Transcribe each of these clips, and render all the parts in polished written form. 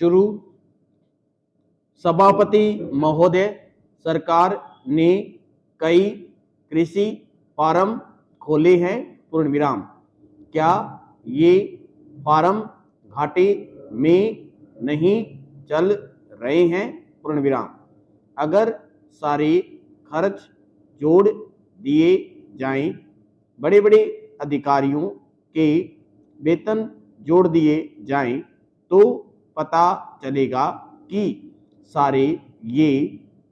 शुरू। सभापति महोदय, सरकार ने कई कृषि फार्म खोले हैं, पूर्ण विराम। क्या ये फार्म घाटे में नहीं चल रहे हैं, पूर्ण विराम। अगर सारे खर्च जोड़ दिए जाएं, बड़े बड़े अधिकारियों के वेतन जोड़ दिए जाएं, तो पता चलेगा कि सारे ये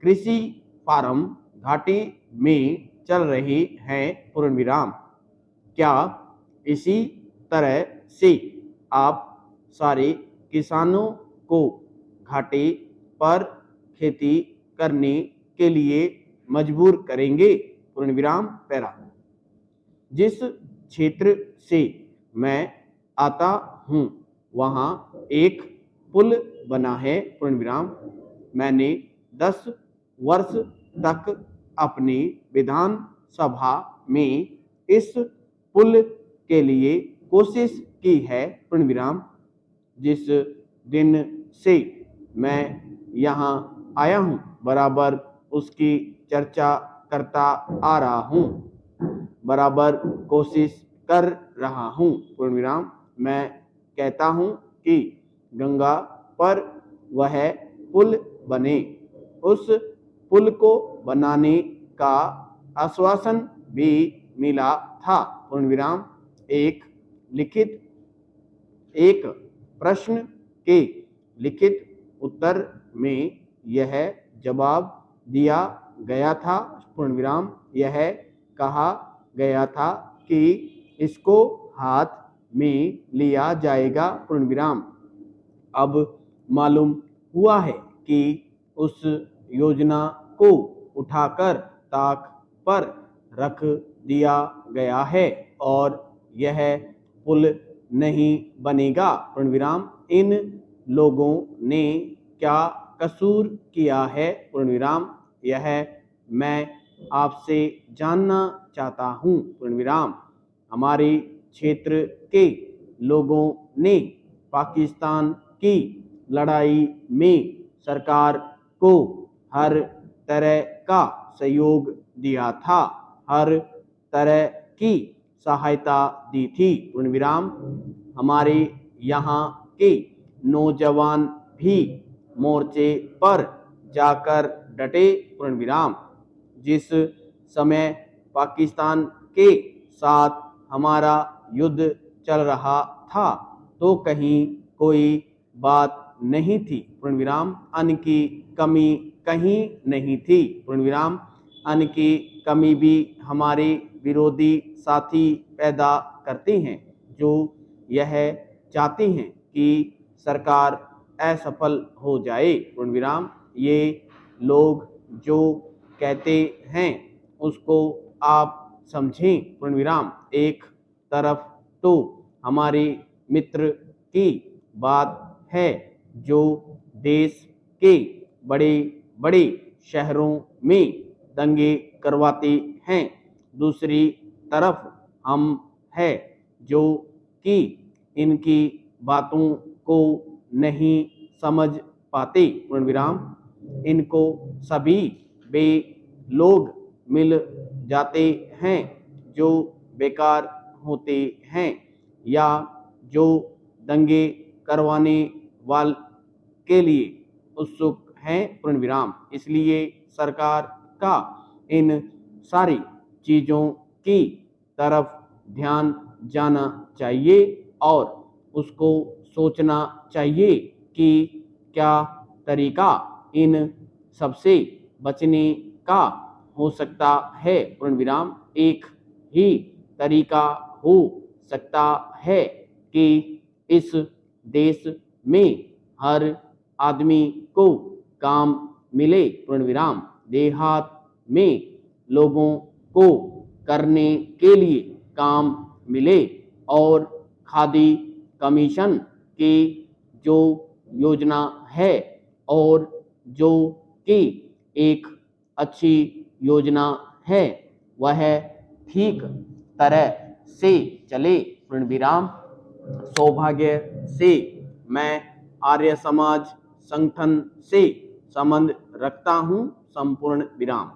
कृषि फार्म घाटे में चल रहे हैं, पूर्ण विराम। क्या इसी तरह से आप सारे किसानों को घाटे पर खेती करने के लिए मजबूर करेंगे, पूर्ण विराम। पैरा। जिस क्षेत्र से मैं आता हूँ वहाँ एक पुल बना है, पूर्ण विराम। मैंने 10 वर्ष तक अपनी विधानसभा में इस पुल के लिए कोशिश की है, पूर्ण विराम। जिस दिन से मैं यहाँ आया हूँ बराबर उसकी चर्चा करता आ रहा हूँ, बराबर कोशिश कर रहा हूँ, पूर्ण विराम। मैं कहता हूँ कि गंगा पर वह पुल बने। उस पुल को बनाने का आश्वासन भी मिला था, पूर्ण विराम। एक प्रश्न के लिखित उत्तर में यह जवाब दिया गया था, पूर्ण विराम। यह कहा गया था कि इसको हाथ में लिया जाएगा, पूर्ण विराम। अब मालूम हुआ है कि उस योजना को उठाकर ताक पर रख दिया गया है और यह पुल नहीं बनेगा, पूर्ण विराम। इन लोगों ने क्या कसूर किया है, पूर्ण विराम। यह मैं आपसे जानना चाहता हूँ, पूर्ण विराम। हमारे क्षेत्र के लोगों ने पाकिस्तान की लड़ाई में सरकार को हर तरह का सहयोग दिया था, हर तरह की सहायता दी थी, पूर्ण विराम। हमारे यहाँ के नौजवान भी मोर्चे पर जाकर डटे, पूर्ण विराम। जिस समय पाकिस्तान के साथ हमारा युद्ध चल रहा था तो कहीं कोई बात नहीं थी, पूर्ण विराम। अन्न की कमी कहीं नहीं थी, पूर्ण विराम। अन्न की कमी भी हमारे विरोधी साथी पैदा करते हैं, जो यह चाहते हैं कि सरकार असफल हो जाए, पूर्ण विराम। ये लोग जो कहते हैं उसको आप समझें, पूर्ण विराम। एक तरफ तो हमारे मित्र की बात है जो देश के बड़े बड़े शहरों में दंगे करवाते हैं, दूसरी तरफ हम है जो कि इनकी बातों को नहीं समझ पाते, पूर्ण विराम। इनको सभी वे लोग मिल जाते हैं जो बेकार होते हैं या जो दंगे करवाने वाल के लिए उत्सुक हैं, पूर्ण विराम। इसलिए सरकार का इन सारी चीज़ों की तरफ ध्यान जाना चाहिए और उसको सोचना चाहिए कि क्या तरीका इन सबसे बचने का हो सकता है, पूर्ण विराम। एक ही तरीका हो सकता है कि इस देश में हर आदमी को काम मिले, पूर्ण विराम। देहात में लोगों को करने के लिए काम मिले और खादी कमीशन की जो योजना है और जो कि एक अच्छी योजना है वह ठीक तरह से चले, पूर्ण विराम। सौभाग्य से मैं आर्य समाज संगठन से संबंध रखता हूं, संपूर्ण विराम।